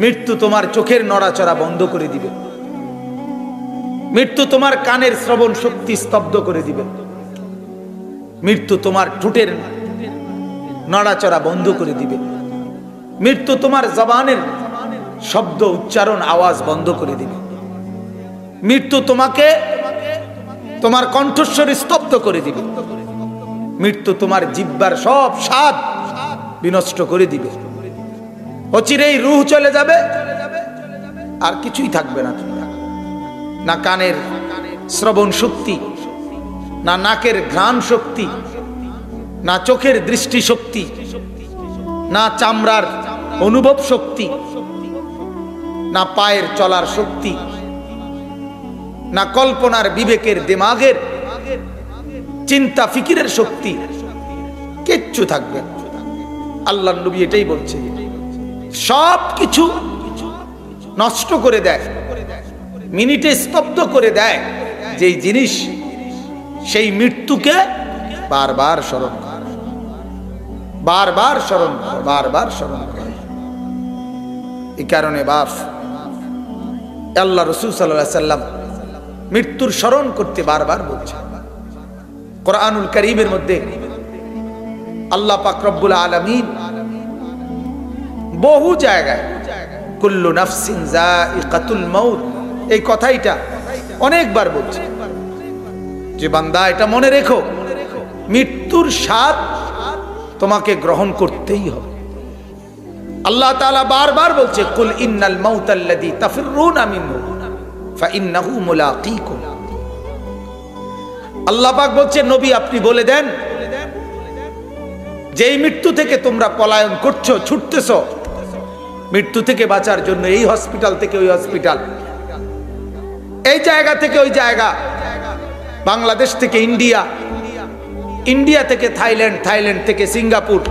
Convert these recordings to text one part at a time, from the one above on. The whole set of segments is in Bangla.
মৃত্যু তোমার চোখের নড়াচড়া বন্ধ করে দিবে। মৃত্যু তোমার কানের শ্রবণ শক্তি স্তব্ধ করে দিবে। মৃত্যু তোমার ঠোঁটের নড়াচড়া বন্ধ করে দিবে। মৃত্যু তোমার জবানের শব্দ উচ্চারণ আওয়াজ বন্ধ করে দিবে। মৃত্যু তোমাকে তোমার কণ্ঠস্বর স্তব্ধ করে দিবে। মৃত্যু তোমার জিহ্বার সব স্বাদ বিনষ্ট করে দিবে। অচিরেই রূহ চলে যাবে, আর কিছুই থাকবে না। না কানের শ্রবণ শক্তি, না নাকের ঘ্রাণ শক্তি, না চোখের দৃষ্টি শক্তি, না চামড়ার অনুভব শক্তি, না পায়ের চলার শক্তি, না কল্পনার বিবেকের দিমাগের চিন্তা ফিকিরের শক্তি, কিচ্ছু থাকবে না। আল্লাহর নবী এটাই বলছে, সব কিছু নষ্ট করে দেয়, মিনিটে স্তব্ধ করে দেয় যেই জিনিস, সেই মৃত্যুকে বারবার স্মরণ কর, বারবার স্মরণ কর, বারবার স্মরণ কর। এই কারণে বাপ, আল্লাহ রাসূল সাল্লাল্লাহু আলাইহি সাল্লাম মৃত্যুর স্মরণ করতে বারবার বলছে। কোরআনুল কারীমের মধ্যে আল্লাহ পাক রব্বুল আলামিন বহু জায়গায় কুল্লু নাফসিন যায়িকাতুল মাউত এই কথাইটা অনেকবার বলছে যে বান্দা এটা মনে রেখো, মৃত্যুর স্বাদ তোমাকে গ্রহণ করতেই হবে। আল্লাহ তাআলা বারবার বলছে, কুল ইন্নাল মাউতাল্লাযী তাফিররুনা মিনহু ফাইন্নাহু মুলাকীকুম। আল্লাহ পাক বলছে, নবী আপনি বলে দেন, যেই মৃত্যু থেকে তোমরা পলায়ন করছো, ছুটতেছো, মৃত্যু থেকে বাঁচার জন্য এই হসপিটাল থেকে ওই হসপিটাল, এই জায়গা থেকে ওই জায়গা, বাংলাদেশ থেকে ইন্ডিয়া, ইন্ডিয়া থেকে থাইল্যান্ড, থাইল্যান্ড থেকে সিঙ্গাপুর,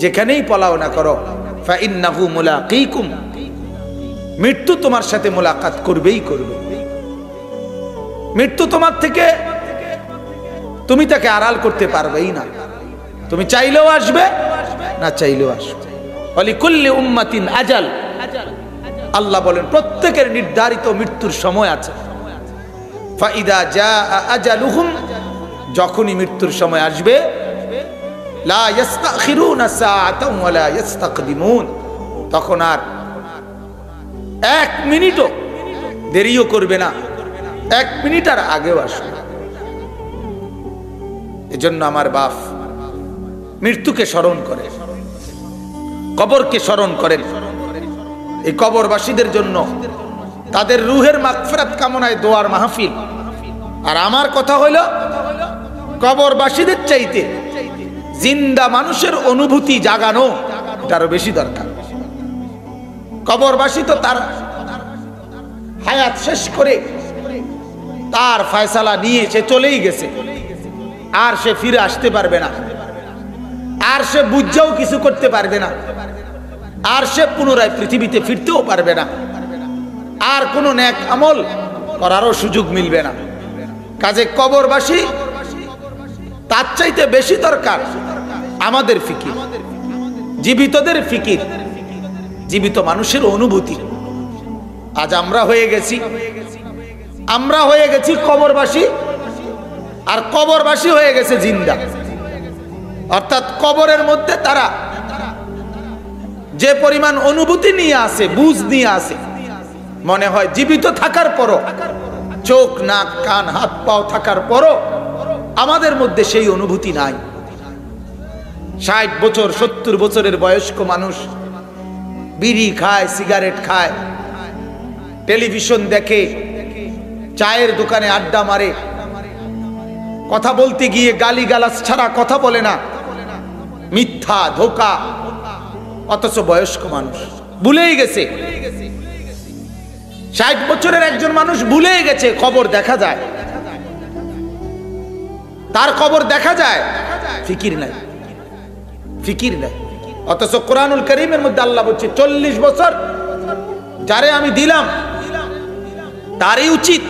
যেখানেই পলাও না করো, ফাইন্নাহু মুলাকীকুম, মৃত্যু তোমার সাথে মোলাকাত করবেই করবে। মৃত্যু তোমার থেকে, তুমি তাকে আড়াল করতে পারবেই না। তুমি চাইলেও আসবে, না চাইলেও আসবে। ওয়ালিকুল্লি উম্মাতিন আজাল, আল্লাহ বলেন প্রত্যেকের নির্ধারিত মৃত্যুর সময় আছে। ফাইদা জাআ আজালুহুম, যখনই মৃত্যুর সময় আসবে, লা ইস্তাখিরুনা সাআতান ওয়া লা ইস্তাকদিমুন, তখন আর এক মিনিটও দেরিও করবে না, এক মিনিট আর আগেও আসবে। এজন্য আমার বাপ মৃত্যুকে স্মরণ করে, কবরকে স্মরণ করেন। এই কবরবাসীদের জন্য তাদের রুহের মাগফিরাত কামনায় দোয়ার মাহফিল। আর আমার কথা হইল, কবরবাসীদের চাইতে জিন্দা মানুষের অনুভূতি জাগানো এটারও বেশি দরকার। কবরবাসী তো তার হায়াত শেষ করে তার ফয়সালা নিয়ে সে চলেই গেছে, আর সে ফিরে আসতে পারবে না, আর সে বুঝাও কিছু করতে পারবে না, আর সে পুনরায় পৃথিবীতে ফিরতেও পারবে না, আর কোনো নেক আমল করারও সুযোগ মিলবে না। কাজে কবরবাসী তার চাইতে বেশি দরকার আমাদের ফিকির, জীবিতদের ফিকির, জীবিত মানুষের অনুভূতি। আজ আমরা হয়ে গেছি কবরবাসী, আর কবরবাসী হয়ে গেছে জিন্দা। অর্থাৎ কবরের মধ্যে তারা যে পরিমাণ অনুভূতি নিয়ে আসে, বুঝ নিয়ে আসে, মনে হয় জীবিত থাকার পরও, চোখ নাক কান হাত পাও থাকার পরও আমাদের মধ্যে সেই অনুভূতি নাই। 60 বছর 70 বছরের বয়স্ক মানুষ বিড়ি খায়, সিগারেট খায়, টেলিভিশন দেখে, চায়ের দোকানে আড্ডা মারে, কথা বলতে গিয়ে গালিগালাজ ছাড়া কথা বলে না, মিথ্যা ধোঁকা। অথচ বয়স্ক মানুষ ভুলেই গেছে, 60 বছরের একজন মানুষ ভুলেই গেছে কবর দেখা যায়, তার কবর দেখা যায়, ফিকির নাই, ফিকির নাই। অথচ কোরআনুল কারীমের মধ্যে আল্লাহ বলছে 40 বছর যারে আমি দিলাম, তারই উচিত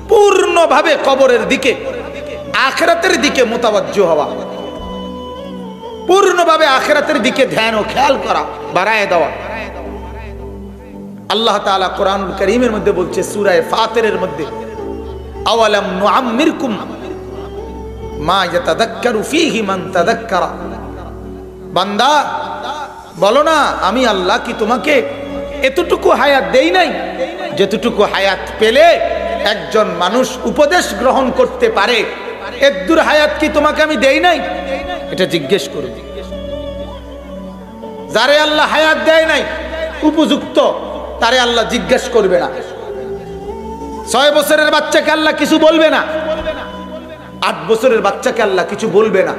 পূর্ণভাবে কবরের দিকে, আখিরাতের দিকে মোতাবজ্জো হওয়া, পূর্ণভাবে আখিরাতের দিকে ধ্যান ও খেয়াল করা, বাড়ায় দেওয়া। আল্লাহ তাআলা কোরআনুল কারীমের মধ্যে বলছে সূরা ফাতিরের মধ্যে, আওয়ালাম নুআম্মিরকুম মা ইয়াতাযাক্কারু ফীহি মান তাযাক্কারা। বান্দা বলো না, আমি আল্লাহ কি তোমাকে এতটুকু হায়াত দেই নাই যেতটুকু হায়াত পেলে একজন মানুষ উপদেশ গ্রহণ করতে পারে? এতদূর হায়াত কি তোমাকে আমি দেই নাই? এটা জিজ্ঞেস করো। যারে আল্লাহ হায়াত দেয় নাই উপযুক্ত, তারে আল্লাহ জিজ্ঞেস করবে না। 6 বছরের বাচ্চাকে আল্লাহ কিছু বলবে না, 8 বছরের বাচ্চাকে আল্লাহ কিছু বলবে না,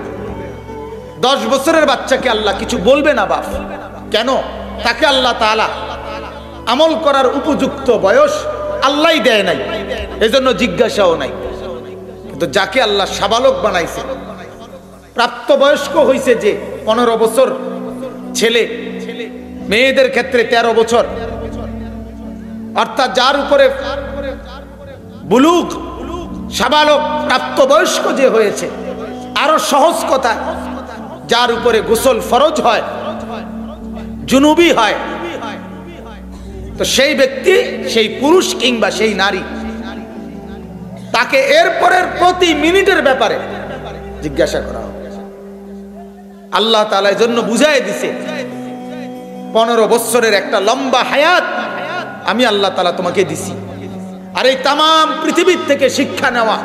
10 বছরের বাচ্চাকে আল্লাহ কিছু বলবে না। বাপ কেন? তাকে আল্লাহ তাআলা আমল করার উপযুক্ত বয়স আল্লাহই দেয় নাই, এজন্য জিজ্ঞাসাও নাই। কিন্তু যাকে আল্লাহ সাবালক বানাইছে, প্রাপ্তবয়স্ক হইছে, যে 15 বছর ছেলে, মেয়েদের ক্ষেত্রে 13 বছর, অর্থাৎ যার উপরে বুলুগ, সাবালক, প্রাপ্তবয়স্ক যে হয়েছে, আরো সহজ কথা, যার উপরে গোসল ফরজ হয়, জুনুবি হয়, তো সেই ব্যক্তি, সেই পুরুষ কিংবা সেই নারী, তাকে এরপরের প্রতি মিনিটের ব্যাপারে জিজ্ঞাসা করা হবে। আল্লাহ তাআলা এর জন্য বুঝাই দিছে, 15 বছরের একটা লম্বা হায়াত আমি আল্লাহ তাআলা তোমাকে দিছি। আর এই তামাম পৃথিবীর থেকে শিক্ষা নেওয়া,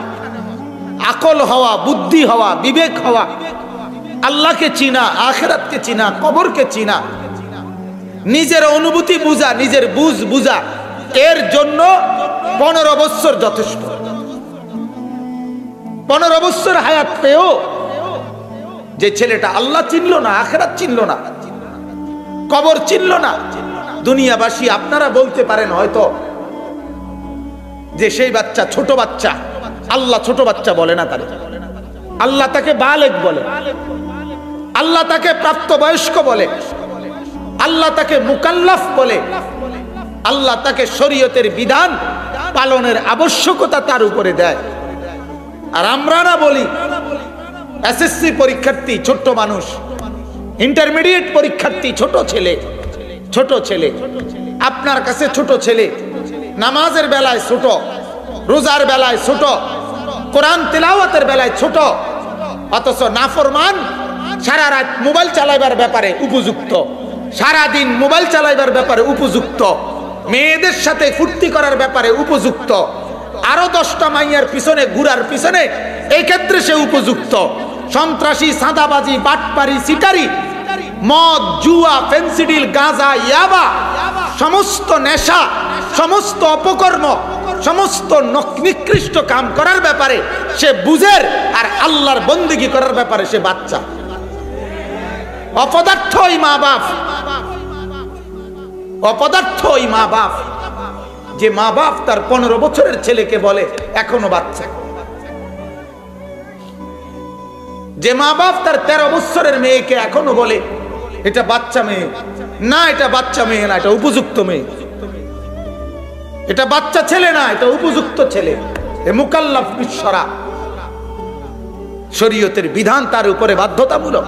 আকল হওয়া, বুদ্ধি হওয়া, বিবেক হওয়া, আল্লাহকে চিনা, আখিরাতকে চিনা, কবরকে চিনা, নিজের অনুভূতি বুঝা, নিজের বুঝ বুঝা, এর জন্য 15 বছর যথেষ্ট। 15 বছর হায়াত পেও যে ছেলেটা আল্লাহ চিনল না, আখিরাত চিনল না, কবর চিনল না, দুনিয়াবাসী আপনারা বলতে পারেন হয়তো যে সেই বাচ্চা ছোট বাচ্চা, আল্লাহ ছোট বাচ্চা বলে না, তারে আল্লাহ তাকে বালেগ বলে, আল্লাহ তাকে প্রাপ্তবয়স্ক বলে, আল্লাহ তাকে মুকাল্লাফ বলে, আল্লাহ তাকে শরীয়তের বিধান পালনের আবশ্যকতা তার উপরে দেয়। আর আমরা না বলি এসএসসি পরীক্ষার্থী ছোট মানুষ, ইন্টারমিডিয়েট পরীক্ষার্থী ছোট ছেলে, ছোট ছেলে, আপনার কাছে ছোট ছেলে, নামাজের বেলায় ছোট, রোজার বেলায় ছোট, কোরআন তেলাওয়াতের বেলায় ছোট, অথচ নাফরমান সারা রাত মোবাইল চালাইবার ব্যাপারে উপযুক্ত, সারা দিন মোবাইল চালাইবার ব্যাপারে উপযুক্ত, মেয়েদের সাথে ফুর্তি করার ব্যাপারে উপযুক্ত, আরো 10টা মাইয়ার পিছনে ঘুরার পিছনে এই ক্ষেত্রে সে উপযুক্ত। সন্ত্রাসী, সাদাবাজি, বাটপারি, সিটারি, মদ, জুয়া, ফেন্সিডিল, গাঁজা, ইয়াবা, সমস্ত নেশা, সমস্ত অপকর্ম, সমস্ত নিকৃষ্ট কাম করার ব্যাপারে সে বুঝের, আর আল্লাহর বন্দেগী করার ব্যাপারে সে বাচ্চা। অপদার্থই মা বাপ, অপদার্থই মা বাপ। যে মা বাপ তার 15 বছরের ছেলেকে বলে এখনো বাচ্চা, যে মা বাপ তার 13 বছরের মেয়েকে এখনো বলে এটা বাচ্চা মেয়ে না, এটা বাচ্চা মেয়ে না, এটা উপযুক্ত মেয়ে, এটা বাচ্চা ছেলে না, এটা উপযুক্ত ছেলে, এ মুকাল্লাফ বিশ্বরা, শরীয়তের বিধান তার উপরে বাধ্যতামূলক।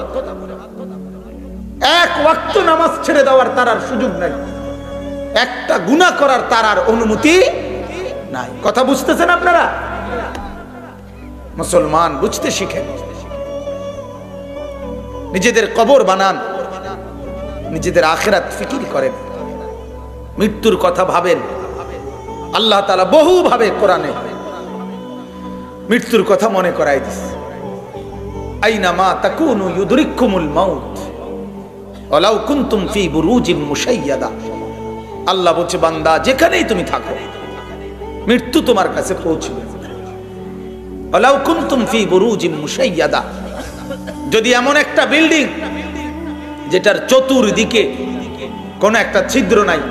এক ওয়াক্ত নামাজ ছেড়ে দেওয়ার তার আর সুযোগ নাই, একটা গুনাহ করার তার আর অনুমতি নাই। কথা বুঝতেছেন আপনারা? মুসলমান বুঝতে শিখেন, নিজেদের কবর বানান, নিজেদের আখিরাত ফিকির করেন, মৃত্যুর কথা ভাবেন। আল্লাহ তাআলা বহু ভাবে কোরআনে মৃত্যুর কথা মনে করাই দিয়েছে। আইনা মা তাকুনু ইউদরিকুমুল মাউত ওয়ালাউ কুনতুম ফি বুরুজিন মুশাইয়াদা। আল্লাহ বলছে, বান্দা যেখানেই তুমি থাকো মৃত্যু তোমার কাছে পৌঁছবে। ওয়ালাউ কুনতুম ফি বুরুজিন মুশাইয়াদা, যদি এমন একটা বিল্ডিং যেটার চতুর্দিকে কোনো একটা ছিদ্র নাই,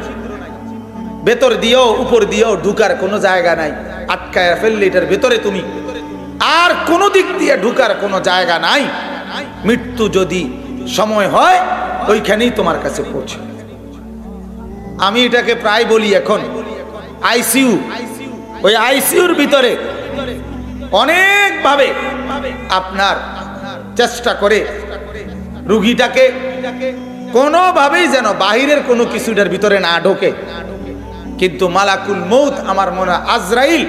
ভেতর দিয়েও উপর দিয়েও ঢুকার কোনো জায়গা নাই, আটকায় ফেললে এটার ভেতরে তুমি, আর কোনো দিক দিয়ে ঢুকার কোনো জায়গা নাই, মৃত্যু যদি সময় হয় ওইখানেই তোমার কাছে পৌঁছে। আমি এটাকে প্রায় বলি এখন আইসিইউ, ওই আইসিইউর ভিতরে অনেকভাবে আপনার চেষ্টা করে রুগীটাকে কোনোভাবেই যেন বাহিরের কোনো কিছুটার ভিতরে না ঢোকে, কিন্তু মালাকুল মউত আমার মনে হয় আজরাইল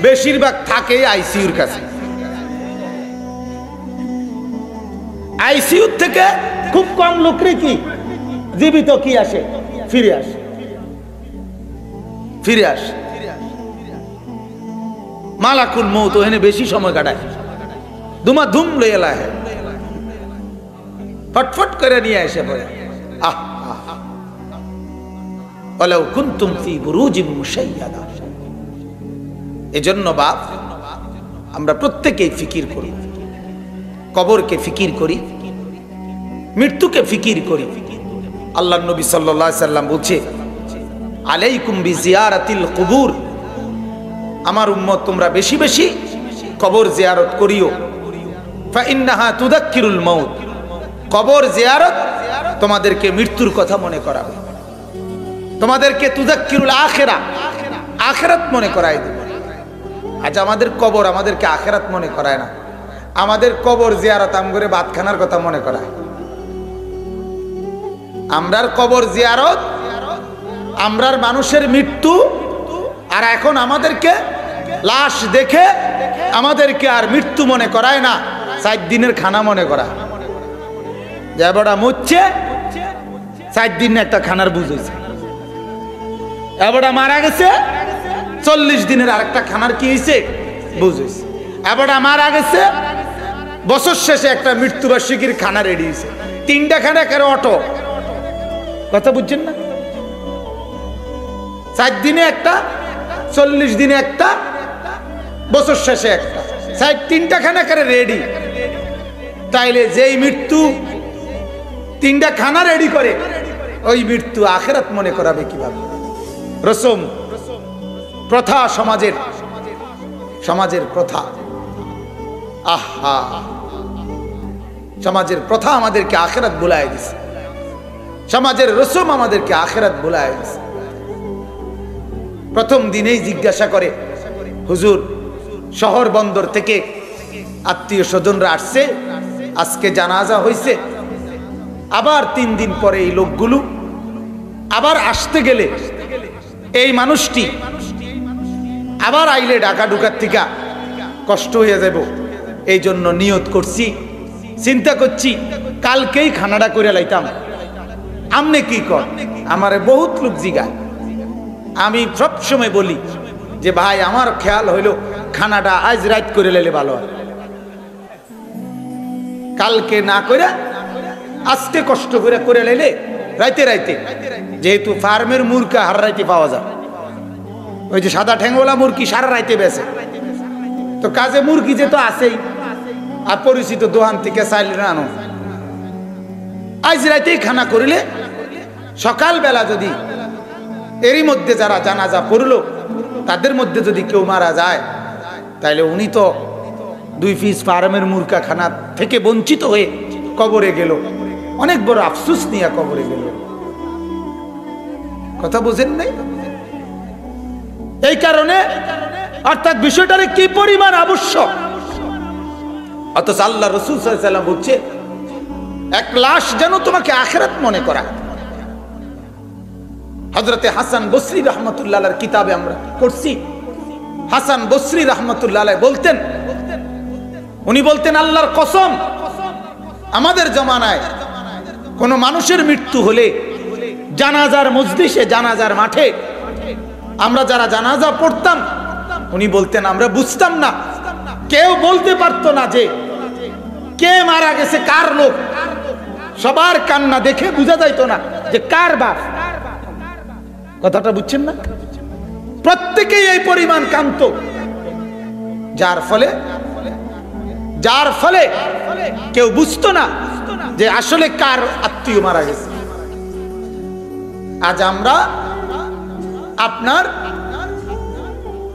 বেশিরভাগ থাকে আইসিইউর কাছে। আইসিইউ থেকে খুব কম লোকরে কি জীবিত কি আসে, ফিরে আসে, ফিরে আসে। মালাকুল মউত ওখানে বেশি সময় কাটায়, দুমা ধুম লইয়া লাহে, ফটফট করে নিয়ে এসে পড়ে। আহ ওয়ালাউ কুনতুম ফি বুরুজিন মুশাইয়াদা। এজন্য বাপ আমরা প্রত্যেকেই ফিকির করি, কবরকে ফিকির করি, মৃত্যুকে ফিকির করি। আল্লাহর নবী সাল্লাল্লাহু আলাইহি সাল্লাম বলছে, আলাইকুম বিজিয়ারাতিল কুবুর, আমার উম্মত তোমরা বেশি বেশি কবর জিয়ারত করিও। ফাইন্নাহা তুযাক্কিরুল মাউত, কবর জিয়ারত তোমাদেরকে মৃত্যুর কথা মনে করাবে, তোমাদেরকে তুযাক্কিরুল আখিরা, আখিরাত মনে করায় দেবে। আজ আমাদের কবর আমাদেরকে আখিরাত মনে করায় না, আমাদের কবর জিয়ারত আমগরে ভাতখানার কথা মনে করায়। আমরার কবর জিয়ারত, আমরার মানুষের মৃত্যু, আর এখন আমাদেরকে লাশ দেখে আমাদেরকে আর মৃত্যু মনে করায় না, 4 দিনের খানা মনে করায়। যে বড়া মরছে 4 দিন একটা খানার বুঝ হয়েছে, এবারটা মারা গেছে 40 দিনের আরেকটা খানার কি হয়েছে বুঝ হয়েছে, এবারটা মারা গেছে বছর শেষে একটা মৃত্যুবার্ষিকীর খানা রেডি হয়েছে, 3টা খানা কেন অটো, কথা বুঝছেন না? 4 দিনে একটা, 40 দিনে একটা, বছর শেষে একটা, 3টা খানা কেন রেডি। তাইলে যেই মৃত্যু 3টা খানা রেডি করে, ওই মৃত্যু আখিরাত মনে করাবে কিভাবে? রসম প্রথা, সমাজের প্রথা, আহা, সমাজের প্রথা আমাদেরকে আখিরাত ভুলায় দিছে, সমাজের রসম আমাদেরকে আখিরাত ভুলায় দিছে। প্রথম দিনেই জিজ্ঞাসা করে, হুজুর শহর বন্দর থেকে আত্মীয় স্বজনরা আসছে, আজকে জানাজা হয়েছে, আবার 3 দিন পরে এই লোকগুলো আবার আসতে গেলে এই মানুষটি আবার আইলে ঢাকা ঢুকার থেকে কষ্ট হয়ে যাব, এই জন্য নিয়ত করছি, চিন্তা করছি কালকেই খানাটা করে লাইতাম। আমনে কি কর? আমারে বহুত লোক জিগায়, আমি সবসময় বলি যে ভাই আমার খেয়াল হইল খানাটা আজ রাত করে লাইলে ভালো হয়, কালকে না করে আজকে কষ্ট করে করে লাইলে রাইতে রাইতে, যেহেতু ফার্মের মুরগা হার রাইতে পাওয়া যায়, ওই যে সাদা ঠ্যাংওয়ালা মুরগি সারা রাইতে বেছে, তো কাজে মুরগি যে তো আছেই, আর পরিচিত দোকান থেকে চাইলে আনো, আজ রাইতেই খানা করিলে সকালবেলা যদি এরই মধ্যে যারা জানাজা পড়লো তাদের মধ্যে যদি কেউ মারা যায়, তাইলে উনি তো 2 পিস ফার্মের মুরগা খানা থেকে বঞ্চিত হয়ে কবরে গেল, অনেক বড় আফসোস নিয়ে কবরে গেল। কথা বোঝেন নাই? এই কারণে অর্থাৎ বিষয়টারে কি পরিমাণ আবশ্যক, অথচ আল্লাহ রাসূল সাল্লাল্লাহু আলাইহি ওয়াসাল্লাম বলছে এক লাশ যেন তোমাকে আখিরাত মনে করা। হযরতে হাসান বসরি রাহমাতুল্লাহ আলাইহির কিতাবে আমরা পড়ছি, হাসান বসরি রাহমাতুল্লাহ আলাইহি বলতেন, উনি বলতেন আল্লাহর কসম, আমাদের জামানায় কোন মানুষের মৃত্যু হলে জানাজার মজলিসে, জানাজার মাঠে আমরা যারা জানাজা পড়তাম, উনি বলতেন আমরা বুঝতাম না, কেউ বলতে পারতো না যে কে মারা গেছে, কার লোক, সবার কান্না দেখে বোঝা যাইতো না যে কার বাপ। কথাটা বুঝছেন না? প্রত্যেকেই এই পরিমাণ কান্ত, যার ফলে কেউ বুঝতো না যে আসলে কার আত্মীয় মারা গেছে। আজ আমরা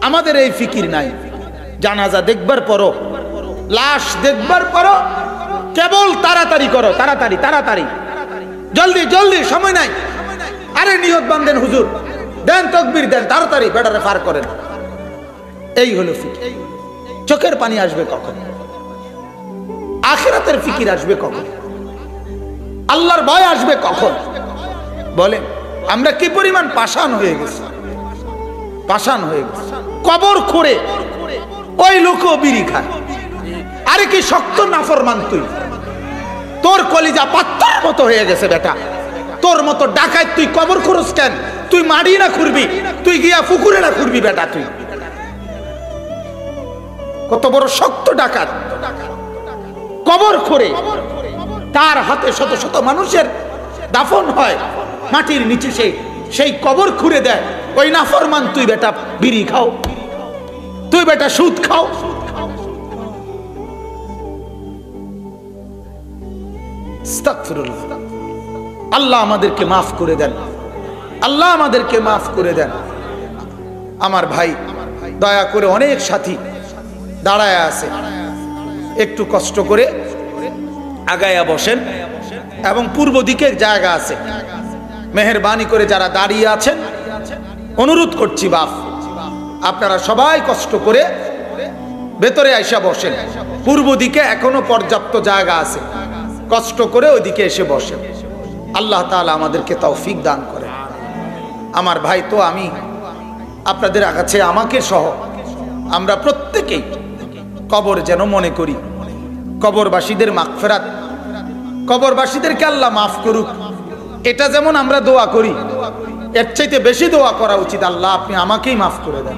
আমাদের এই ফিকির নাই, জানাজা দেখবার পরও, লাশ দেখবার পরও কেবল তাড়াতাড়ি করো, তাড়াতাড়ি তাড়াতাড়ি, জলদি জলদি, সময় নাই, আরে নিয়ত বাঁধেন হুজুর, দেন তাকবীর দেন, তাড়াতাড়ি বেটারে পার করেন। এই হলো ফিকির। চোখের পানি আসবে কখন? আখিরাতের ফিকির আসবে কখন? আল্লাহর ভয় আসবে কখন? বলেন আমরা কি পরিমাণ পাষাণ হয়ে গেছি। পাষাণ হয়ে গেছে। কবর খুঁড়ে ওই লোকও বিড়ি খায়। আরে কি শক্ত নাফরমান তুই, তোর কলিজা পাথর মতো হয়ে গেছে বেটা। তোর মতো ডাকাত তুই কবর খুঁড়স কেন? তুই মাড়ি না খুঁড়বি, তুই গিয়া পুকুরে না খুঁড়বি বেটা। তুই কত বড় শক্ত ডাকাত, কবর খুঁড়ে তার হাতে শত শত মানুষের দাফন হয়, মাটির নিচে সেই কবর খুঁড়ে দেয়। ওই নাফরমান তুই বেটা বিড়ি খাও, তুই বেটা সুদ খাও। আস্তাগফিরুল্লাহ। আল্লাহ আমাদেরকে মাফ করে দেন, আল্লাহ আমাদেরকে মাফ করে দেন। আমার ভাই দয়া করে, অনেক সাথী দাঁড়ায় আছে, একটু কষ্ট করে আগায়া বসেন। এবং পূর্ব দিকে জায়গা আছে, মেহেরবানি করে যারা দাঁড়িয়ে আছেন অনুরোধ করছি বাপ, আপনারা সবাই কষ্ট করে ভেতরে আইসা বসেন। পূর্ব দিকে এখনো পর্যাপ্ত জায়গা আছে, কষ্ট করে ওইদিকে এসে বসেন। আল্লাহ তাআলা আমাদেরকে তৌফিক দান করে। আমার ভাই, তো আমি আপনাদের কাছে, আমাকে সহ আমরা প্রত্যেকেই কবর যেন মনে করি, কবরবাসীদের মাগফিরাত, কবরবাসীদেরকে আল্লাহ মাফ করুক, এটা যেমন আমরা দোয়া করি, এর চাইতে বেশি দোয়া করা উচিত। আল্লাহ আপনি আমাকেই মাফ করে দেন,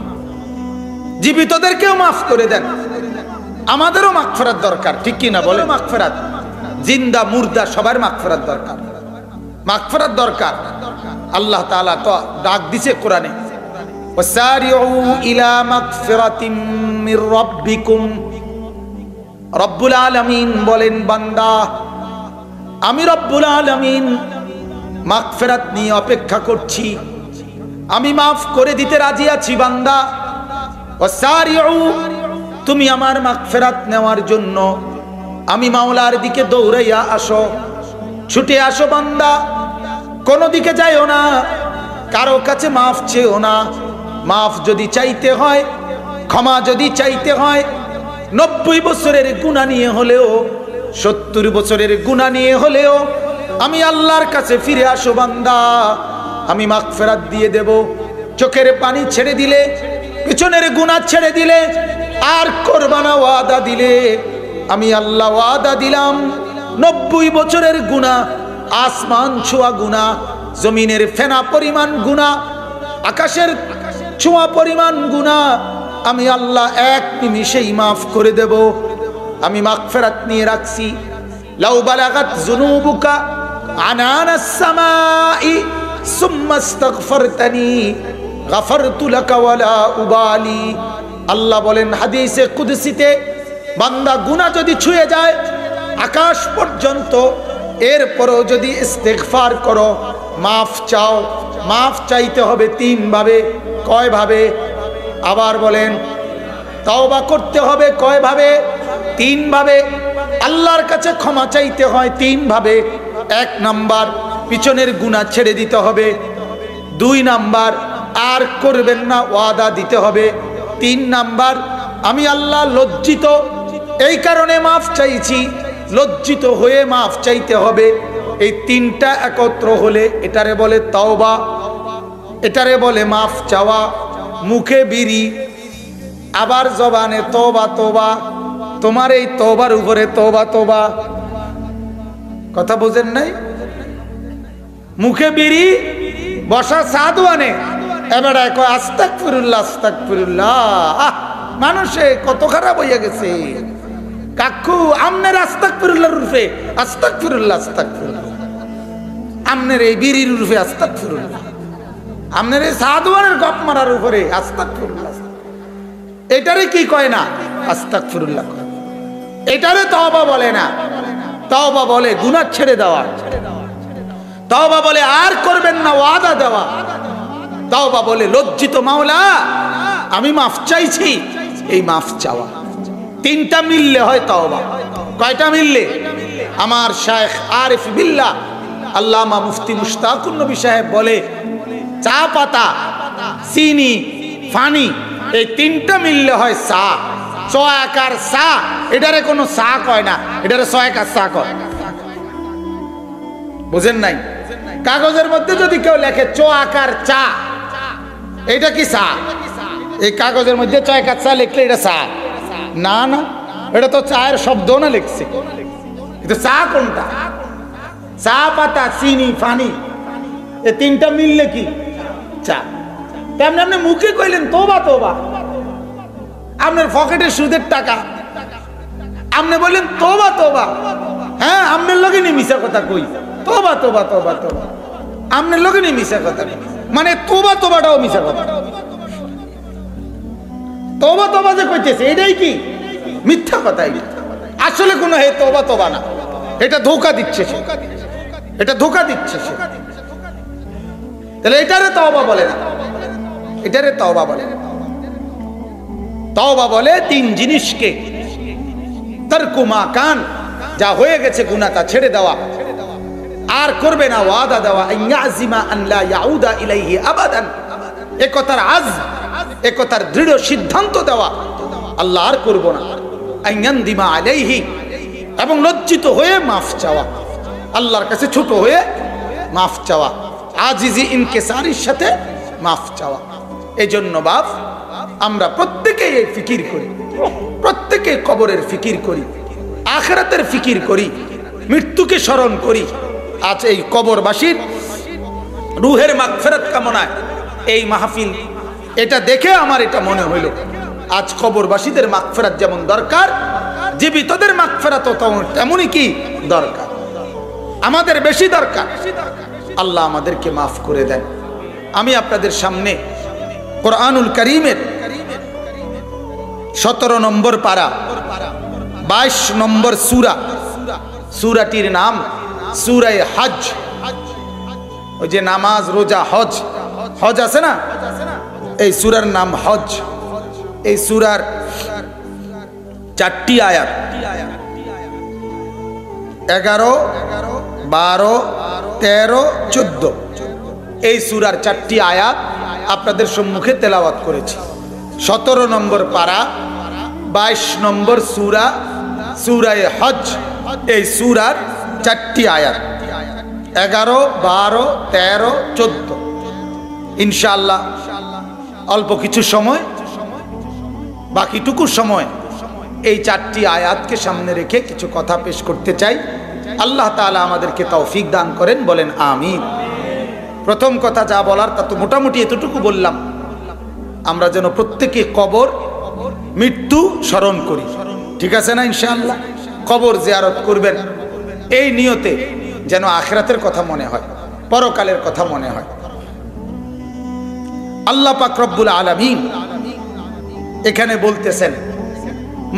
জীবিতদেরকেও মাফ করে দেন। আমাদেরও মাগফিরাত দরকার, ঠিক কি না বলে? মাগফিরাত জিন্দা মুর্দা সবার মাগফিরাত দরকার, মাগফিরাত দরকার। আল্লাহ তাআলা তো ডাক দিছে কোরআনে, ওয়াসারিউ ইলা মাগফিরাতিম মির রাব্বিকুম। রব্বুল আলামিন বলেন, বান্দা আমি রব্বুল আলামিন মাগফিরাত নিয়ে অপেক্ষা করছি, আমি মাফ করে দিতে রাজি আছি বান্দা। ওয়াসারিউ, তুমি আমার মাগফিরাত নেওয়ার জন্য আমি মাওলার দিকে দৌড়াইয়া আসো, ছুটে আসো বান্দা। কোনো দিকে যাইও না, কারো কাছে মাফ চেও না। মাফ যদি চাইতে হয়, ক্ষমা যদি চাইতে হয়, 90 বছরের গুনাহ নিয়ে হলেও, 70 বছরের গুনাহ নিয়ে হলেও আমি আল্লাহর কাছে ফিরে আসো বান্দা, আমি মাগফিরাত দিয়ে দেব। চোখের পানি ছেড়ে দিলে, পিছনের গুনাহ ছেড়ে দিলে, আর করবা না ওয়াদা দিলে, আমি আল্লাহ ওয়াদা দিলাম 90 বছরের গুনাহ, আসমান ছোঁয়া গুনাহ, জমিনের ফেনা পরিমাণ গুনাহ, আকাশের ছোঁয়া পরিমাণ গুনাহ আমি আল্লাহ এক নিমিষেই মাফ করে দেব। আমি মাগফিরাত নিয়ে রাখছি। লাউ বালাগাত যুনুবুকা আনানাস সামাই সুম্মা ইস্তাগফারতানি গাফারতু লাকা ওয়ালা উবালি। আল্লাহ বলেন হাদিসে কুদসিতে, বান্দা গুনাহ যদি ছুঁয়ে যায় আকাশ পর্যন্ত, এরপরও যদি ইস্তেগফার করো, মাফ চাও, মাফ চাইতে হবে 3 ভাবে। কয় ভাবে? আবার বলেন, তওবা করতে হবে কয় ভাবে? 3 ভাবে। আল্লাহর কাছে ক্ষমা চাইতে হয় 3 ভাবে। 1 নাম্বার, পিছনের গুনাহ ছেড়ে দিতে হবে। 2 নাম্বার, আর করবেন না ওয়াদা দিতে হবে। 3 নাম্বার, আমি আল্লাহ লজ্জিত, এই কারণে মাফ চাইছি, লজ্জিত হয়ে মাফ চাইতে হবে। এই 3টা একত্র হলে এটারে বলে তওবা, এটারে বলে মাফ চাওয়া। মুখে বিড়ি, আবার জবানে তওবা তওবা। তোমার এই তওবার উপরে তওবা তওবা, কথা বুঝেন নাই? মুখে বিড়ি, বসা সাদওয়ানে, এবারে কয় আস্তাগফিরুল্লাহ আস্তাগফিরুল্লাহ। মানুষে কত খারাপ হইয়া গেছে। কাকু আমনের আস্তাগফিরুল্লাহর রূপে আস্তাগফিরুল্লাহ আস্তাগফিরুল্লাহ, আমনের এই বিড়ির রূপে আস্তাগফিরুল্লাহ, আমনের এই সাদওয়ানের গপ মারার উপরে আস্তাগফিরুল্লাহ। এটারে কি কয় না? আস্তাগফিরুল্লাহ। এটারে তওবা বলে না। তওবা বলে গুনাহ ছেড়ে দেওয়া, তওবা বলে আর করবেন না ওয়াদা দেওয়া, তওবা বলে লজ্জিত মাওলা আমি মাফ চাইছি, এই মাফ চাওয়া। 3টা মিললে হয় তওবা। কয়টা মিললে? আমার শায়েখ আরিফ বিল্লাহ আল্লামা মুফতি মুশতাকুন নবী সাহেব বলে, চা পাতা, চিনি, পানি, এই 3টা মিললে হয় চা। চ আকার চা, এটারে কোনো চা কয় না, এটারে 6 আকার চা কয়। বুঝেন নাই? কাগজের মধ্যে যদি কেউ লেখে চ আকার চা, এইটা কি চা? এই কাগজের মধ্যে 6 কাপ চা লিখলে এটা চা? না না, এটা তো চায়ের শব্দ না লিখছে। এটা চা কোনটা? চা পাতা, চিনি, পানি, এই তিনটা মিললে কি চা? তেমনি আপনি মুখে কইলেন তোবা তোবা, আপনার পকেটে সুদের টাকা, আপনি বললেন তোবা তোবা। হ্যাঁ, আপনার লগে নি মিশা কথা কই, তোবা তোবা তোবা তোবা, আপনার লগে নি মিশা কথা, মানে তোবা তোবাটাও মিশা কথা। তোবা তোবা যে কইতেছে এটাই কি মিথ্যা কথা? আসলে কোনো হে তোবা তোবা না, এটা ধোঁকা দিচ্ছে সে, এটা ধোঁকা দিচ্ছে সে। তাহলে এটারে তওবা বলে না, এটারে তওবা বলে না। তওবা বলে 3 জিনিসকে, তারকু মা কান, যা হয়ে গেছে গুনাহ তা ছেড়ে দেওয়া, আর করবে না, ওয়াদা দেওয়া, ইয়াজিমা আন লা ইয়াউদা ইলাইহি আবাদান, একতার আযম, একতার দৃঢ় সিদ্ধান্ত দেওয়া, আল্লাহ আর করব না। আইয়ানদিমা আলাইহি, এবং লজ্জিত হয়ে মাফ চাওয়া, আল্লাহর কাছে ছোট হয়ে মাফ চাওয়া, আজিজি ইনকিসারির সাথে মাফ চাওয়া। এই জন্য বাপ, আমরা প্রত্যেকেই এই ফিকির করি, প্রত্যেকে কবরের ফিকির করি, আখিরাতের ফিকির করি, মৃত্যুকে স্মরণ করি। আজ এই কবরবাসীর রুহের মাগফিরাত কামনায় এই মাহফিল, এটা দেখে আমার এটা মনে হইল, আজ কবরবাসীদের মাগফিরাত যেমন দরকার, জীবিতদের মাগফিরাতও তেমনই কি দরকার, আমাদের বেশি দরকার। আল্লাহ আমাদেরকে মাফ করে দেন। আমি আপনাদের সামনে কোরআনুল কারীমের 17 নম্বর পারা 22 নম্বর সূরা, সূরাটির নাম সূরা হজ। ওই যে নামাজ, রোজা, হজ, হজ আছে না, এই সূরার নাম হজ। এই সূরার 4টি আয়াত, 11, 12, 13, 14, এই সূরার 4টি আয়াত আপনাদের সম্মুখে তেলাওয়াত করেছি। 17 নম্বর পারা 22 নম্বর সূরা, সূরা হজ। এই সূরার 4টি আয়াত 11, 12, 13, 14। ইনশাআল্লাহ অল্প কিছু সময়, বাকিটুকু সময় এই 4টি আয়াতকে সামনে রেখে কিছু কথা পেশ করতে চাই। আল্লাহ তাআলা আমাদেরকে তৌফিক দান করেন, বলেন আমিন। প্রথম কথা যা বলার তা তো মোটামুটি এতটুকু বললাম, আমরা যেন প্রত্যেকে কবর, মৃত্যু স্মরণ করি, ঠিক আছে না? ইনশাআল্লাহ কবর জিয়ারত করবেন এই নিয়তে, যেন আখিরাতের কথা মনে হয়, পরকালের কথা মনে হয়। আল্লাহ পাক রব্বুল আলামিন এখানে বলতেছেন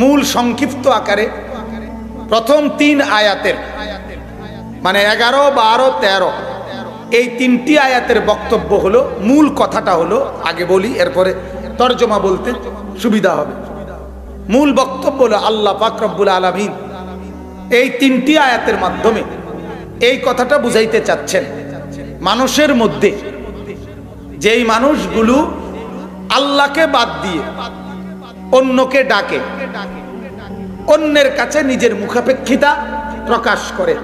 মূল সংক্ষিপ্ত আকারে প্রথম 3 আয়াতের, মানে 11, 12, 13, এই 3টি আয়াতের বক্তব্য হলো, মূল কথাটা হলো, আগে বলি এরপরে তরজমা বলতে সুবিধা হবে। মূল বক্তব্য হলো আল্লাহ পাক রব্বুল আলামিন এই 3টি আয়াতের মাধ্যমে এই কথাটা বুঝাইতে চাচ্ছেন, মানুষের মধ্যে যেই মানুষগুলো আল্লাহকে বাদ দিয়ে অন্যকে ডাকে, অন্যের কাছে নিজের মুখাপেক্ষিতা প্রকাশ করে,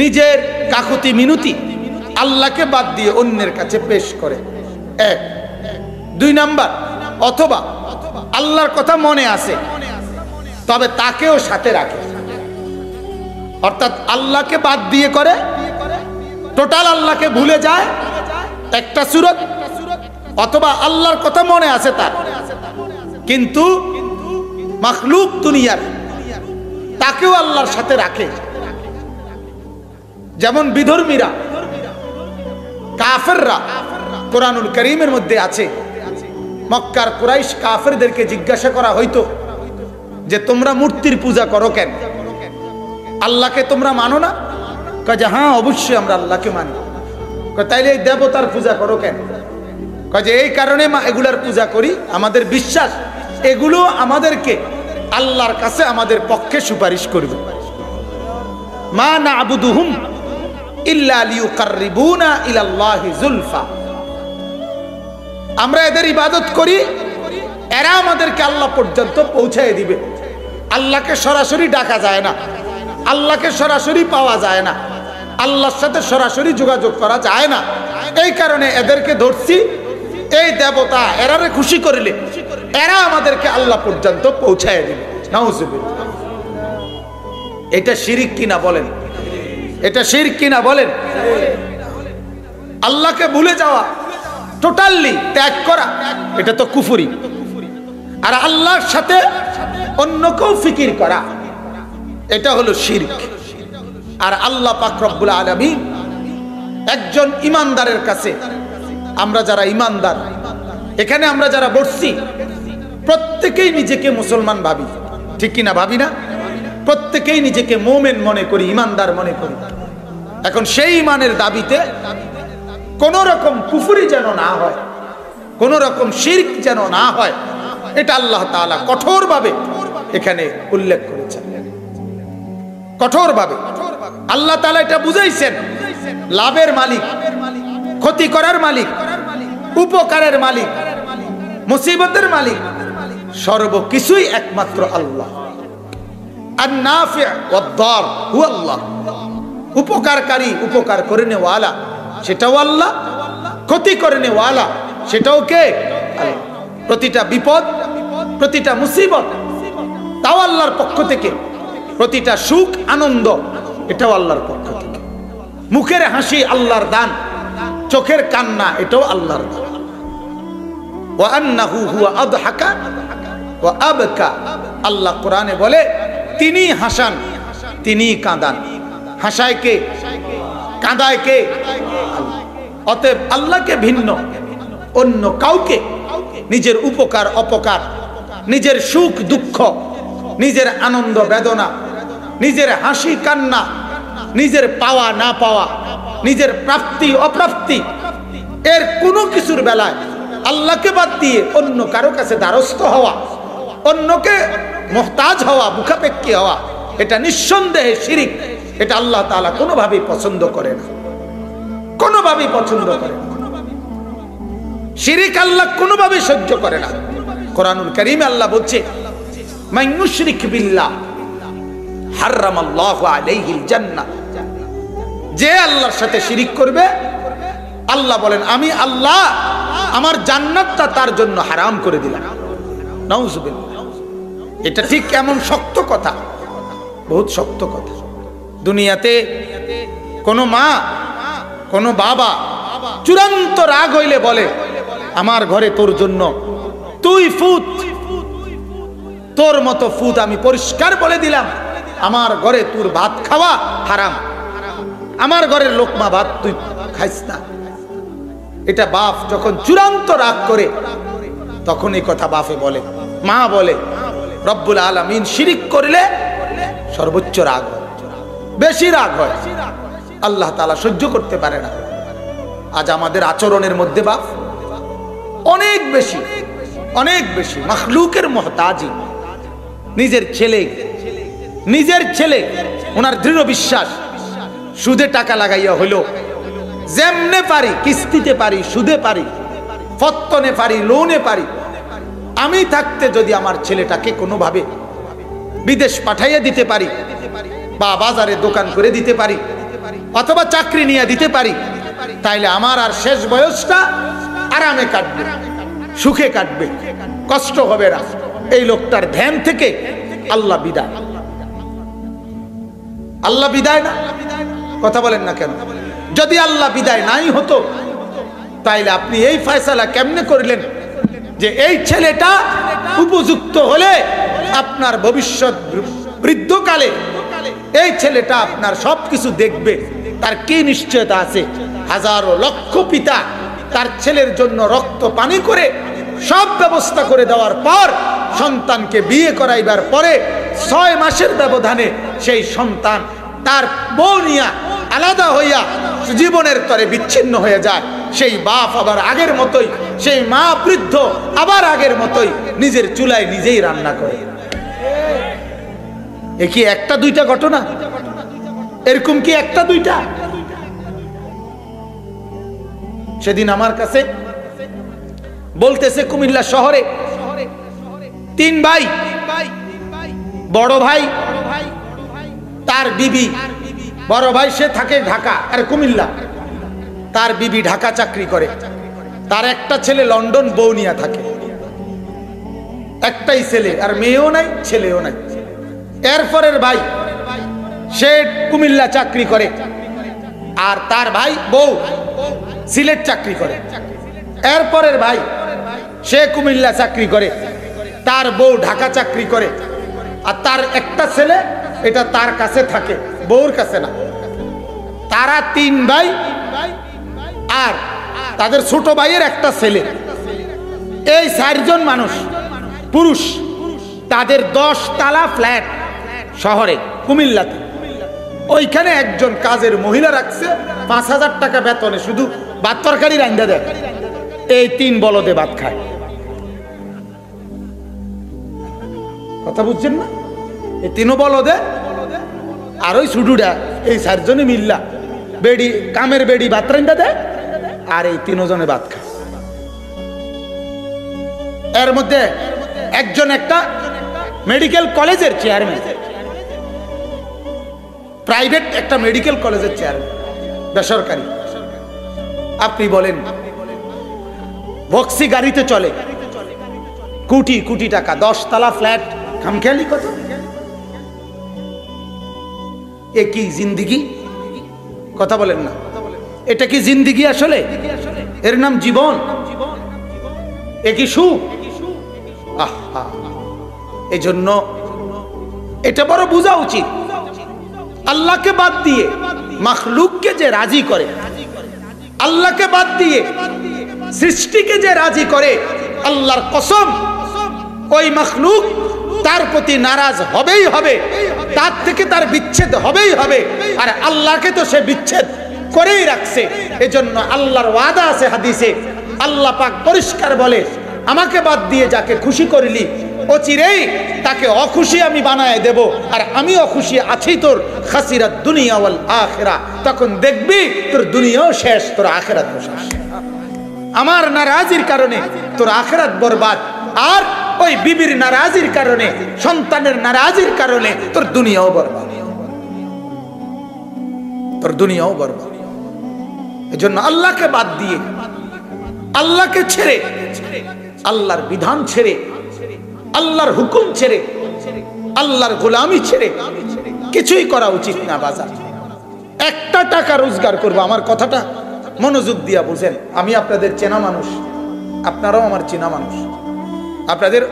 নিজের কাকুতি মিনতি আল্লাহকে বাদ দিয়ে অন্যের কাছে পেশ করে, 1। 2 নাম্বার, অথবা আল্লাহর কথা মনে আছে তবে তাকেও সাথে রাখে, অর্থাৎ আল্লাহকে বাদ দিয়ে করে, টোটাল আল্লাহকে ভুলে যায় একটা সূরত, অথবা আল্লাহর কথা মনে আছে তার, কিন্তু মাখলুক দুনিয়ার তাকেও আল্লাহর সাথে রাখে। যেমন বিধর্মীরা, কাফেররা, কোরআনুল কারীমের মধ্যে আছে, মক্কার কুরাইশ কাফেরদেরকে জিজ্ঞাসা করা হইতো যে তোমরা মূর্তির পূজা করো কেন, আল্লাহকে তোমরা মানো না? কয় যে হ্যাঁ অবশ্যই আমরা আল্লাহকে মানি। কয় তাইলে এই দেবতার পূজা করো কেন? কয় যে এই কারণে এগুলার পূজা করি, আমাদের বিশ্বাস এগুলো আমাদেরকে আল্লাহর কাছে আমাদের পক্ষে সুপারিশ করবে। মা না'বুদুহুম ইল্লা লিয়ুকাররিবুনা ইলাল্লাহি যুলফা, আমরা এদের ইবাদত করি, এরা আমাদেরকে আল্লাহ পর্যন্ত পৌঁছায় দিবে। আল্লাহকে সরাসরি ডাকা যায় না, আল্লাহকে সরাসরি পাওয়া যায় না, আল্লাহর সাথে সরাসরি যোগাযোগ করা যায় না। এই কারণে এদেরকে ধরছি, এই দেবতা এরারে খুশি করিলে এরা আমাদেরকে আল্লাহ পর্যন্ত পৌঁছায় দিবে। নাউজুবিল্লাহ। এটা শিরক কিনা বলেন? এটা শিরক কিনা বলেন? আল্লাহকে ভুলে যাওয়া, টোটালি ত্যাগ করা, এটা তো কুফরি। আর আল্লাহর সাথে অন্য কেউ ফিকির করা, এটা হলো শিরক। আর আল্লাহ পাক রব্বুল আলামিন একজন ইমানদারের কাছে, আমরা যারা ইমানদার এখানে আমরা যারা বসছি প্রত্যেকেই নিজেকে মুসলমান ভাবি, ঠিক কিনা? ভাবি না? প্রত্যেকেই নিজেকে মুমিন মনে করি, ইমানদার মনে করি। এখন সেই ইমানের দাবিতে কোন রকম কুফরি যেন না হয়, কোন রকম শিরক যেন না হয়, এটা আল্লাহ তাআলা কঠোরভাবে এখানে উল্লেখ করেছেন। কঠোরভাবে আল্লাহ তাআলা এটা বুঝাইছেন। লাভের মালিক, ক্ষতি করার মালিক, উপকারের মালিক, মুসিবতের মালিক, সর্বকিছুই একমাত্র আল্লাহ। আন-নাফি' ওয়াদ-দার হুয়া আল্লাহ। উপকারকারী, উপকার করে নেওয়ালা, সেটাও আল্লাহ। ক্ষতি করে নেওয়ালা, সেটাও কে? আল্লাহ। প্রতিটা বিপদ, প্রতিটা মুসিবত তাও আল্লাহর পক্ষ থেকে। প্রতিটা সুখ আনন্দ এটাও আল্লাহর পক্ষ থেকে। মুখের হাসি আল্লাহর দান, চোখের কান্না এটাও আল্লাহর দান। ওয়া আন্নাহু হুয়া আদহাকা ওয়া আবকা। আল্লাহ কোরআনে বলে তিনি হাসান, তিনি কাঁদান। হাসায় কে? কাঁদায় কে? অতএব আল্লাহকে ভিন্ন অন্য কাউকে নিজের উপকার অপকার, নিজের সুখ দুঃখ, নিজের আনন্দ বেদনা, নিজের হাসি কান্না, নিজের পাওয়া না পাওয়া, নিজের প্রাপ্তি অপ্রাপ্তি, এর কোনো কিছুর বেলায় আল্লাহকে বাদ দিয়ে অন্য কারো কাছে দ্বারস্থ হওয়া, অন্যকে মুহতাজ হওয়া, মুখাপেক্ষী হওয়া, এটা নিঃসন্দেহে শিরক। এটা আল্লাহ তাআলা কোনোভাবেই পছন্দ করে না, কোনোভাবেই পছন্দ করে না। শিরক আল্লাহ কোনোভাবেই সহ্য করে না। কোরআনুল কারীমে আল্লাহ বলছে, মান ইউশরিক বিল্লাহ হারামাল্লাহু আলাইহিল জান্নাহ। যে আল্লাহর সাথে শিরক করবে, আল্লাহ বলেন আমি আল্লাহ আমার জান্নাতটা তার জন্য হারাম করে দিলাম। নাউজুবিল্লাহ। এটা ঠিক এমন শক্ত কথা, বহুত শক্ত কথা। দুনিয়াতে কোনো মা, কোনো বাবা চূড়ান্ত রাগ হইলে বলে আমার ঘরে তোর জন্য তুই ফুত, তোর মতো ফুত আমি পরিষ্কার বলে দিলাম, আমার ঘরে তোর ভাত খাওয়া হারাম, আমার ঘরের লোকমা ভাত তুই খাইস না। এটা বাপ যখন চূড়ান্ত রাগ করে তখন এই কথা বাপে বলে, মা বলে। রব্বুল আলামিন শিরক করলে সর্বোচ্চ রাগ হয়, বেশি রাগ হয়, আল্লাহ তাআলা সহ্য করতে পারে না। আজ আমাদের আচরণের মধ্যে বাপ অনেক বেশি, অনেক বেশি মাখলুকের মুহতাজি। নিজের ছেলে ওনার দৃঢ় বিশ্বাস, সুদে টাকা লাগাইয়া হইলো, যেমনে পারি কিস্তিতে পারি, সুদে পারি, ফত্তনে পারি, লোনে পারি, আমি থাকতে যদি আমার ছেলেটাকে কোনোভাবে বিদেশ পাঠাইয়া দিতে পারি, বা বাজারে দোকান করে দিতে পারি, অথবা চাকরি নিয়ে দিতে পারি, তাইলে আমার আর শেষ বয়সটা আরামে কাটবে, সুখে কাটবে, কষ্ট হবে না। এই লোকটার ধ্যান থেকে আল্লাহ বিদায়। আল্লাহ বিদায় না? কথা বলেন না কেন? যদি আল্লাহ বিদায় নাই হতো তাইলে আপনি এই ফয়সালা কেমনে করলেন যে এই ছেলেটা উপযুক্ত হলে আপনার ভবিষ্যৎ বৃদ্ধকালে এই ছেলেটা আপনার সবকিছু দেখবে? তার কি নিশ্চয়তা আছে? হাজারো লক্ষ পিতা তার ছেলের জন্য রক্ত পানি করে সব ব্যবস্থা করে দেওয়ার পর সন্তানকে বিয়ে করাইবার পরে 6 মাসের ব্যবধানে সেই সন্তান তার বউ নিয়া আলাদা হইয়া জীবনের তরে বিচ্ছিন্ন হয়ে যায়। সেই বাপ আবার আগের মতোই, সেই মা বৃদ্ধ আবার আগের মতোই নিজের চুলায় নিজেই রান্না করে। এ কি একটা দুইটা ঘটনা? এরকম কি একটা দুইটা? সেদিন আমার কাছে বলতেছে কুমিল্লা শহরে 3 ভাই, বড় ভাই তার বিবি, বড় ভাই সে থাকে ঢাকা আর কুমিল্লা, তার বিবি ঢাকা চাকরি করে, তার একটা ছেলে লন্ডন বউ নিয়ে থাকে, একটাই ছেলে, আর মেয়েও নাই ছেলেও নাই। এরপরের ভাই সে কুমিল্লা চাকরি করে, আর তার ভাই বউ সিলেট চাকরি করে। এরপরের ভাই সে কুমিল্লা চাকরি করে, তার বউ ঢাকা চাকরি করে, আর তার একটা ছেলে, এটা তার কাছে থাকে, বউর কাছে না। তারা 3 ভাই, আর তাদের ছোট ভাইয়ের একটা ছেলে। এই 4 জন মানুষ পুরুষ, তাদের 10 তলা ফ্ল্যাট শহরে কুমিল্লাতে। ওইখানে একজন কাজের মহিলা রাখছে, 5000 টাকা বেতনে, শুধু ভাত তরকারি রান্না দেয়। এই 3 বলদে ভাত খায়। কথা বুঝছেন না? এই 3 বলদে, আর ওই ছুটুটা, এই 4 জনে মিল্লা বেডি, কামের বেডি ভাত রান্না দেয়, আর এই 3 জনে ভাত খায়। এর মধ্যে একজন একটা মেডিকেল কলেজের চেয়ারম্যান, প্রাইভেট একটা মেডিকেল কলেজের চেয়ারম্যান, বেসরকারি। আপনি বলেন, বক্সি গাড়িতে চলে, কোটি কোটি টাকা, 10 তলা ফ্ল্যাট, খামখেয়ালি কত। এ কি জিন্দিগি? কথা বলেন না, এটা কি জিন্দিগি আসলে? এর নাম জীবন? এ কি সুখ? আহা, এজন্য এটা বড় বোঝা উচিত। আল্লাহকে বাদ দিয়ে মাখলুককে যে রাজি করে, আল্লাহকে বাদ দিয়ে সৃষ্টিকে যে রাজি করে, আল্লাহর কসম ওই মাখলুক তার প্রতি নারাজ হবেই হবে, তার থেকে তার বিচ্ছেদ হবেই হবে। আর আল্লাহকে তো সে বিচ্ছেদ করেই রাখছে। এজন্য আল্লাহর ওয়াদা আছে হাদিসে, আল্লাহ পাক পরিষ্কার বলে, আমাকে বাদ দিয়ে যাকে খুশি করলি অচিরেই তাকে অখুশি আমি বানায় দেব, আর আমি অখুশি আছি তোর, খাসিরাত দুনিয়া ওয়াল আখিরা। তখন দেখবি তোর দুনিয়াও শেষ, তোর আখিরাতও শেষ। আমার নারাজির কারণে তোর আখিরাত বরবাদ, আর ওই বিবির নারাজির কারণে, সন্তানের নারাজির কারণে তোর দুনিয়াও বরবাদ, তোর দুনিয়াও বরবাদ। এজন্য আল্লাহকে বাদ দিয়ে, আল্লাহকে ছেড়ে, আল্লাহর বিধান ছেড়ে, আল্লাহর হুকুম ছেড়ে, আল্লাহর গোলামি ছেড়ে কিছুই করা উচিত না। বাজার একটা টাকা রোজগার করবো, আমার কথাটা মনোযোগ দিয়া বুঝেন। আমি আপনাদের চেনা মানুষ, আপনারাও আমার চেনা মানুষ। আপনাদের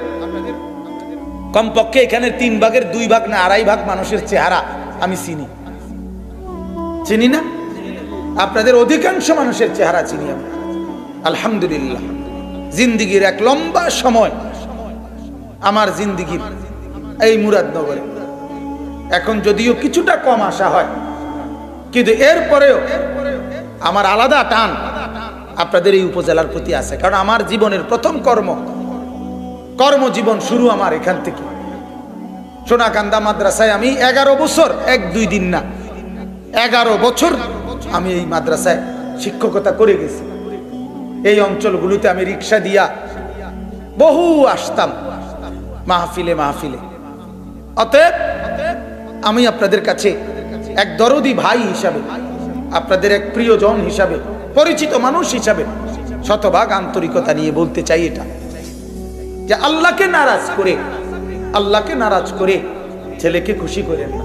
কমপক্ষে এখানে 3 ভাগের 2 ভাগ না 2.5 ভাগ মানুষের চেহারা আমি চিনি, চিনি না? আপনাদের অধিকাংশ মানুষের চেহারা চিনি আমি, আলহামদুলিল্লাহ। জিন্দিগির এক লম্বা সময় আমার জিন্দিগির এই মুরাদনগরে, এখন যদিও কিছুটা কম আসা হয়, কিন্তু এরপরেও আমার আলাদা টান আপনাদের এই উপজেলার প্রতি আছে। কারণ আমার জীবনের প্রথম কর্মজীবন শুরু আমার এখান থেকে। সোনাকান্দা মাদ্রাসায় আমি 11 বছর, 1-2 দিন না, 11 বছর আমি এই মাদ্রাসায় শিক্ষকতা করে গেছি। এই অঞ্চলগুলোতে আমি রিক্সা দিয়া বহু আসতাম মাহফিলে মাহফিলে। অতএব আমি আপনাদের কাছে এক দরদি ভাই হিসাবে, আপনাদের এক প্রিয়জন হিসাবে, পরিচিত মানুষ হিসাবে শতভাগ আন্তরিকতা নিয়ে বলতে চাই এটা, যে আল্লাহকে নারাজ করে ছেলেকে খুশি করেন না,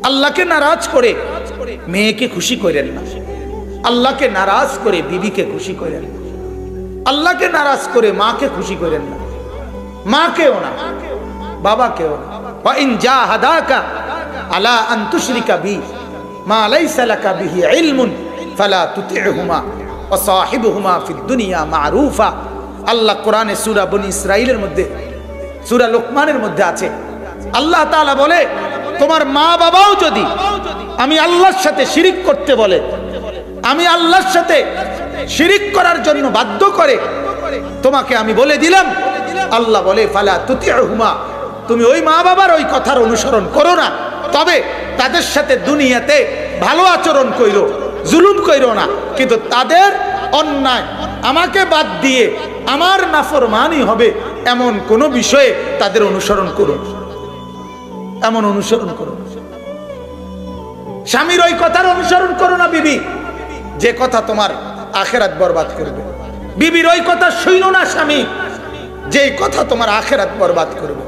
আল্লাহকে নারাজ করে মেয়েকে খুশি করেন না, আল্লাহকে নারাজ করে বিবিকে খুশি করেন না, আল্লাহকে নারাজ করে মাকে খুশি করেন না, মাকেও না, বাবাকেও না। ওয়া ইন জাহাদাকা আলা আন তুশরিকা বি মা লাইসা লাকা বিহি ইলমুন ফালা তুতি'হুমা ওয়া সাহিবহুমা ফিদ দুনিয়া মা'রুফা। আল্লাহ কোরআনে সূরা বনী ইসরাঈলের মধ্যে, সূরা লোকমানের মধ্যে আছে, আল্লাহ তাআলা বলে, তোমার মা বাবাও যদি আমি আল্লাহর সাথে শিরিক করতে বলে, আমি আল্লাহর সাথে শিরিক করার জন্য বাধ্য করে, তোমাকে আমি বলে দিলাম, আল্লাহ বলে, ফালা তুতি'হুমা, তুমি ওই মা বাবার ওই কথার অনুসরণ করো না, তবে তাদের সাথে দুনিয়াতে ভালো আচরণ কইরো, জুলুম কইরো না, কিন্তু তাদের অন্যায় আমাকে বাদ দিয়ে আমার নাফরমানি হবে এমন কোন বিষয়ে তাদের অনুসরণ করো, এমন অনুসরণ করো। স্বামীর ওই কথার অনুসরণ করো না বিবি, যে কথা তোমার আখিরাত বরবাদ করবে। বিবির ওই কথা শুইল না স্বামী, যে কথা তোমার আখেরাত বরবাদ করবে।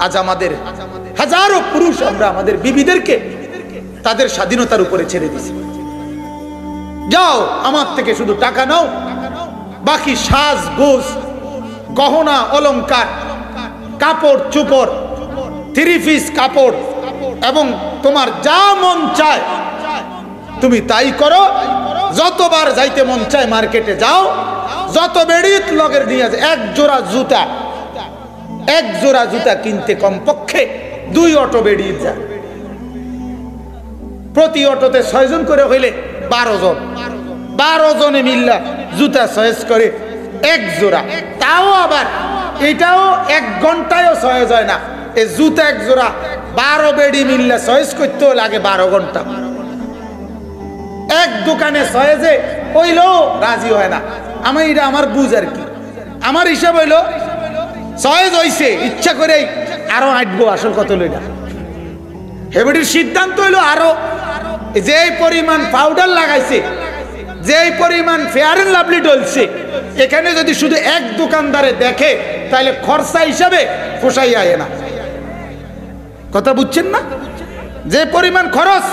আজ আমাদের হাজারো পুরুষ আমরা আমাদের বিবিদেরকে তাদের স্বাধীনতার উপরে ছেড়ে দিছি। যাও আমার থেকে শুধু টাকা নাও, বাকি সাজ গোজ গহনা অলংকার কাপড় চোপড় থ্রি পিস কাপড় এবং তোমার যা মন চায় তুমি তাই করো। যতবার যাইতে মন চায় মার্কেটে যাও, যত বেড়িত লগের নিয়ে আছে। এক জোড়া জুতা কিনতে কমপক্ষে 2 অটো বেরিয়ে যায়। প্রতি অটোতে 6 জন করে হইলে 12 জন, 12 জনে মিল্লা জুতা চয়েস করে এক জোড়া। তাও আবার এটাও 1 ঘন্টায়ও চয়েস হয় না। এই জুতা এক জোড়া 12 বেড়ি মিল্লা চয়েস করতেও লাগে 12 ঘন্টা। এক দোকানে চয়েসে হইলেও রাজি হয় না। এটা আমার বুঝ আর কি, আমার হিসাব হইলো চয়েস হইছে ইচ্ছা করে আরো আটবো। আসল কত লইলা হেবেটির সিদ্ধান্ত হইলো আরো যে পরিমাণ পাউডার লাগাইছে, যে পরিমাণ ফেয়ার এন্ড লাভলি ডলছে, এখানে যদি শুধু এক দোকানদারে দেখে তাহলে খরচা হিসাবে পোষাই আয় না। কথা বুঝছেন না? যে পরিমাণ খরচ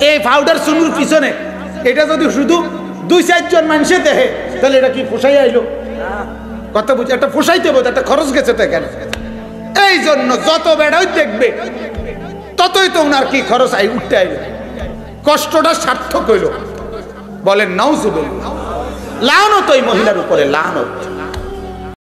এই পাউডার চুনুর পিছনে, এটা যদি শুধু 2-4 জন মানুষে দেখে তাহলে এটা কি পোষাই আইলো? কথা বুঝছে? একটা পোষাইতে বোধ একটা খরচ গেছে তো এখানে। এই জন্য যত বেড়াই দেখবে ততই তো ওনার কি খরচ উঠতে আইলো, কষ্টটা সার্থক হইল। বলেন নাউজুবিল্লাহ। লানত ওই মহিলার উপরে, লানত।